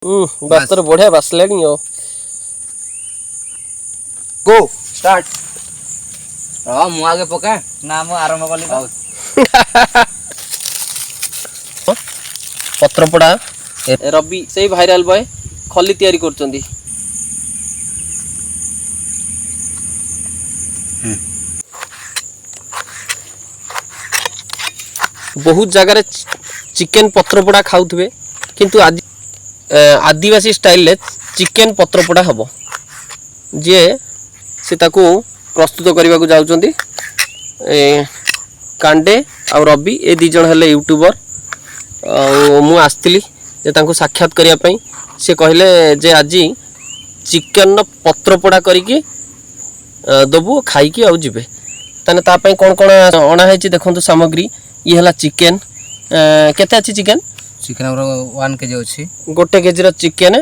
बस तो बढ़िया बस लेनी हो गो स्टार्ट मु आगे पका ना मु आरंभ कली पत्रपड़ा रवि से भाइराल बॉय खली तैयारी करचंदी बहुत जगह चिकेन पत्रपड़ा खाऊे किंतु आज आदिवासी स्टाइल ले चिकेन पत्रपड़ा हम जे से ताकू प्रस्तुत करने को जाउचंदी कांडे आ रवि ए दी जण हेले यूट्यूबर मु आस्तिली जे तांको साक्षात करिया पई से कहले जे आज चिकेन पत्रपड़ा करिकी दबु खाइकी आ जिबे तने ता पई कोन कोन अणा हेची देखंतु सामग्री ये हला चिकेन केते अछि चिकेन चिकेन 1 केजी अछि गोटे केजी रो चिकेन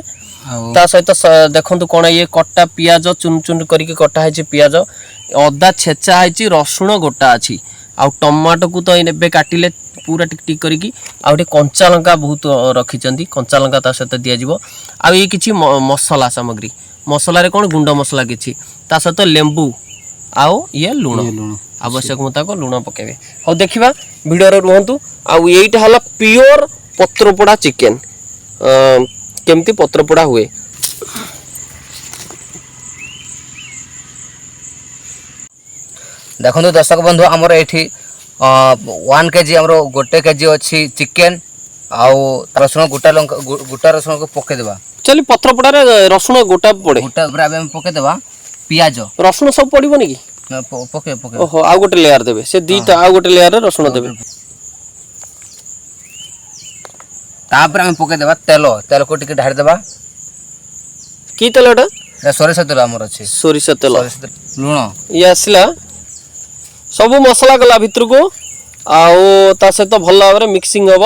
ता सहित देखंतु कोन ये कट्टा पियाज चुन चुन करिके कट्टा हेची पियाज अदा छेचा हेची रसुण गोटा अछि आ टमाटो को तो एबे काटिले पूरा टिक टिक करिकी आ ओटे कंचा लंका बहुत रखी चंदी कंचा लंका ता सहित दिया जिवो आ ये किछि मसाला सामग्री मसाला रे कोन गुंडा मसाला किछि ता सहित लेंबू आओ ये लूण आवश्यक मुताबिक लूण पकेबे हो देखिबा वीडियो रे रुहंतु आ एइटा हला प्योर पत्रपोड़ा चिकेन केमती पत्रपोड़ा हुए देखो दर्शक बंधु आमर ये 1 केजी आमर गोटे केजी अच्छी चिकेन आउ रसुण गोटा रसुण को पके देबा चली पत्रपोड़ा रे रसुण गोटा पड़े गोटा पके देबा पियाज रसुण सब पड़िबो नि की पके पके ओहो आ गोटे लेयर देबे से दीटा आ गोटे लेयर रे रसुण देबे तापर हम पके देबा तेल को टिके ढार देबा की तेलटा सोरिष तेल हमर अछि सोरिष तेल लूण ये आसला सब मसला गला भितर को आउ ता सहित भल भाव मिक्सिंग हम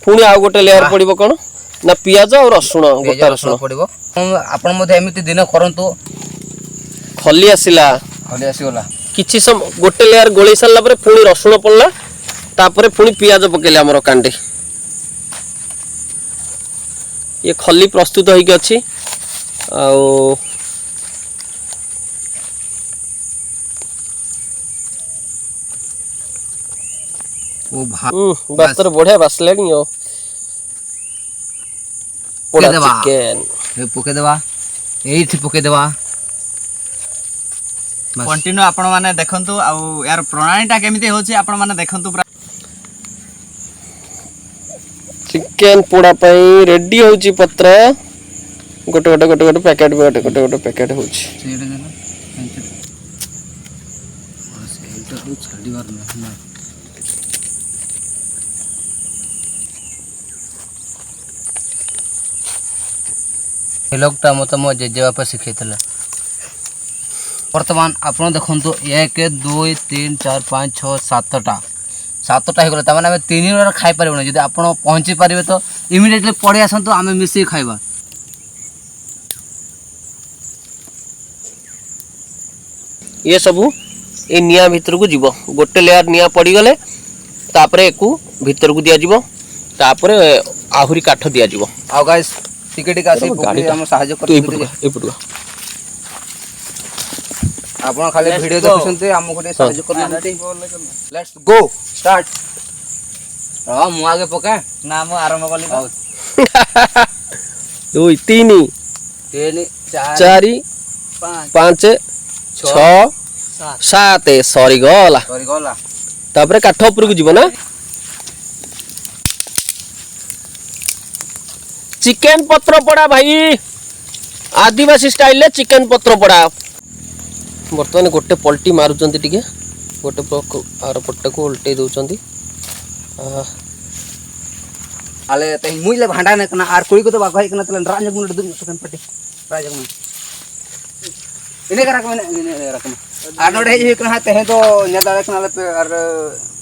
पुणी आउ गोटे लेयर पड़ो कौन ना पियाज और रसुण गोटा रसुण पड़ो आपण मध्ये एमिति दिन करंतु खली आसला किछि सम गोटे लेयर गोली सारला परे पुणी रसुण पड़ला तापरे पुणी पियाज पकेले हमर कांडे ये खली प्रस्तुत होइके अछि आउ बस तो बढ़िया बस लेनी हो पोड़ा चिकेन ए पके देबा एठी पके देबा कंटिन्यू आपण माने देखंतु आ यार प्रणालीटा केमिति होछि आपण माने देखंतु चिकेन पोड़ा पई रेडी होछि पत्र गोटे गोटे गोटे गोटे पैकेट गोटे गोटे गोटे पैकेट होछि सेटा देना सेटा तो छाडी बार ना लोकटा मत मो जेजेबापा शिखेतला वर्तमान आपण देखंतु 1 2 3 4 5 6 7टा हे गला माने 3 बार खाइ परबो जदी आपण पहुंची परिबे तो इमीडिएटली पड़ी आसंतु आमे मिसी खाइबा ये सबू ए निया भीतर को जीवो गोटे लेयर निया पड़ी गले तापरे एकू भीतर को दिया जीवो तापरे आहुरी काठ दिया जीवो आ गाइस टिकेट आसी हम सहायता कर आपण खाली वीडियो देखछन्ते हमको सहायता करनते लेट्स गो स्टार्ट मु आगे पका ना मु आरंभ कली 2 3 4 5 6 7 सॉरी गला तापरे काठ ऊपर को जीवो ना चिकेन पत्र पड़ा भाई आदिवासी स्टाइल ले चिकेन पत्र पड़ा बर्तमान गोटे पल्टी मारुचंती टिके गोटे आर पट्टे को उल्टे दउचंती आले तै मुइले भांडा ने कना आर कोई को तो बागभाई कना तले राज गुण दुन सकन पट्टी राज गुण इने करा कने इने रकम आर नोडे हे कना तहे तो नेदा कना पे आर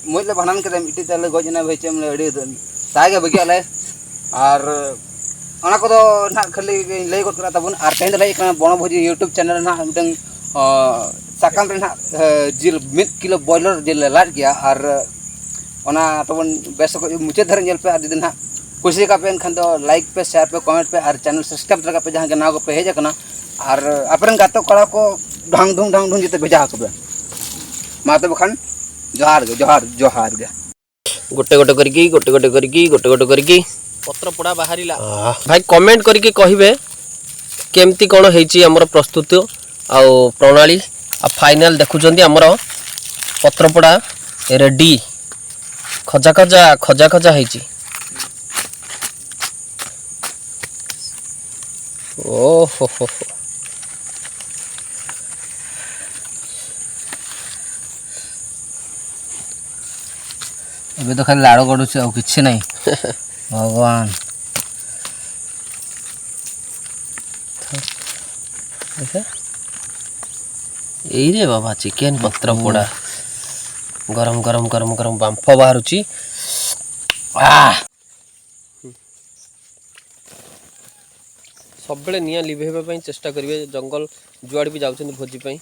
मुइले भांडा ने के इटी तले गोजना भई चेम ले अडी तागे बगी आले आर अना को तो ना खाली लई गत करा तबन आर तहे लई कना बण भोजी YouTube चैनल ना मिटंग साकाम रे ना जिल 1 किलो बॉयलर जिल लाट गया आर ओना तबन बेस को मुचे धर नेल पे आदि दिन कुछ का पे खान तो लाइक पे शेयर पे कमेंट पे और चैनल सब्सक्राइब लगा पे जहाँ के नाव पे हेज करना और अपन गातो कड़ा को ढंग ढूंढ जिते भेजा पे मा तो बखान जोहार जोहार जोहार गे गोटे गोटे करके गोटे गोटे करके गोटे गोटे करके पत्र पोड़ा बाहरिला भाई कमेंट करके कहिबे केमती कौन है आमर प्रस्तुत आउ प्रणाली आ फाइनाल देखुचंदी आमर पत्र पोड़ा रेडी खजा खजा खजा खजा है ओ हो ଏବେ ତ ଖାଲି ଲାଡ଼ ଗଡ଼ୁଛି ଆଉ କିଛି ନାହିଁ ଭଗବାନ ଏଇରେ ବାବା ଚିକେନ ପତ୍ର ପୋଡ଼ା ଗରମ ଗରମ ଗରମ ଗରମ ବାମ୍ଫ ବାହାରୁଛି ସବୁବେଳେ ନିଆଁ ଲିଭେଇବା ପାଇଁ ଚେଷ୍ଟା କରିବେ ଜଙ୍ଗଲ ଯୁଆଡ଼େ ବି ଯାଉଛନ୍ତି ଭୋଜି ପାଇଁ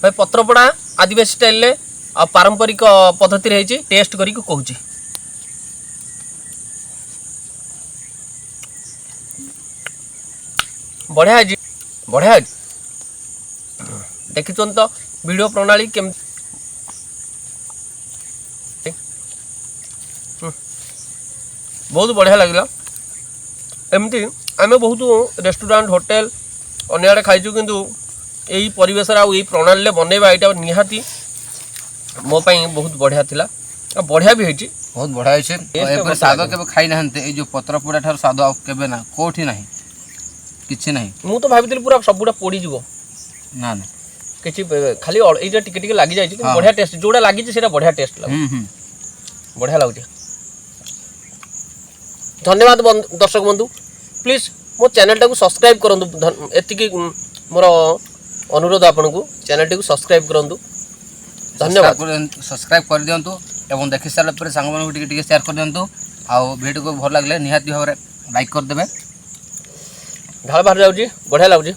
ଭାଇ ପତ୍ରପୋଡ଼ା ଆଦିବାସୀ ଷ୍ଟାଇଲରେ ଆଉ ପାରମ୍ପରିକ ପଦ୍ଧତିରେ ହେଇଛି ଟେଷ୍ଟ କରିକି କହୁଛି ବଢ଼ିଆ ହେଇଛି ବଢ଼ିଆ ହେଇଛି ଦେଖିଛନ୍ତି ତ ଭିଡ଼ିଓ ପ୍ରଣାଳୀ କେମିତି ବହୁତ ବଢ଼ିଆ ଲାଗିଲା ଏମିତି ଆମେ ବହୁତ ରେଷ୍ଟୁରାଣ୍ଟ ହୋଟେଲ ଅନ୍ୟ ଆଡ଼େ ଖାଇଛୁ କିନ୍ତୁ ଏଇ ପରିବେଶରେ ଆଉ ଏଇ ପ୍ରଣାଳୀରେ ବନେଇବା ଏଇଟା ନିହାତି ମୋ ପାଇଁ ବହୁତ ବଢ଼ିଆ ଥିଲା ଆଉ ବଢ଼ିଆ ବି ହେଇଛି ବହୁତ ବଢ଼ିଆ ହେଇଛି ଏବେ ସ୍ୱାଦ କେବେ ଖାଇ ନାହାନ୍ତି ଏଇ ଯେଉଁ ପତ୍ର ପୋଡ଼ା ଠାରୁ ସ୍ୱାଦ ଆଉ କେବେ ନା କେଉଁଠି ନାହିଁ କିଛି ନାହିଁ ମୁଁ ତ ଭାବିଥିଲି ପୁରା ସବୁଟା ପୋଡ଼ିଯିବ ନା ନା କିଛି ଖାଲି ଏଇଟା ଟିକେ ଟିକେ ଲାଗିଯାଇଛି କିନ୍ତୁ ବଢ଼ିଆ ଟେଷ୍ଟ ଯେଉଁଟା ଲାଗିଛି ସେଇଟା ବଢ଼ିଆ ଟେଷ୍ଟ ଲାଗୁଛି ବଢ଼ିଆ ଲାଗୁଛି ଧନ୍ୟବାଦ ଦର୍ଶକ ବନ୍ଧୁ ପ୍ଲିଜ୍ ମୋ ଚ୍ୟାନେଲଟାକୁ ସବସ୍କ୍ରାଇବ୍ କରନ୍ତୁ ଏତିକି ମୋର ଅନୁରୋଧ ଆପଣଙ୍କୁ ଚ୍ୟାନେଲଟିକୁ ସବସ୍କ୍ରାଇବ୍ କରନ୍ତୁ ଧନ୍ୟବାଦ ସବସ୍କ୍ରାଇବ୍ କରିଦିଅନ୍ତୁ ଏବଂ ଦେଖି ସାରିଲା ପରେ ସାଙ୍ଗମାନଙ୍କୁ ଟିକେ ଟିକେ ସେୟାର କରିଦିଅନ୍ତୁ ଆଉ ଭିଡ଼ିଓକୁ ଭଲ ଲାଗିଲେ ନିହାତି ଭାବରେ ଲାଇକ୍ କରିଦେବେ ଢାଳ ବାହାରି ଯାଉଛି ବଢ଼ିଆ ଲାଗୁଛି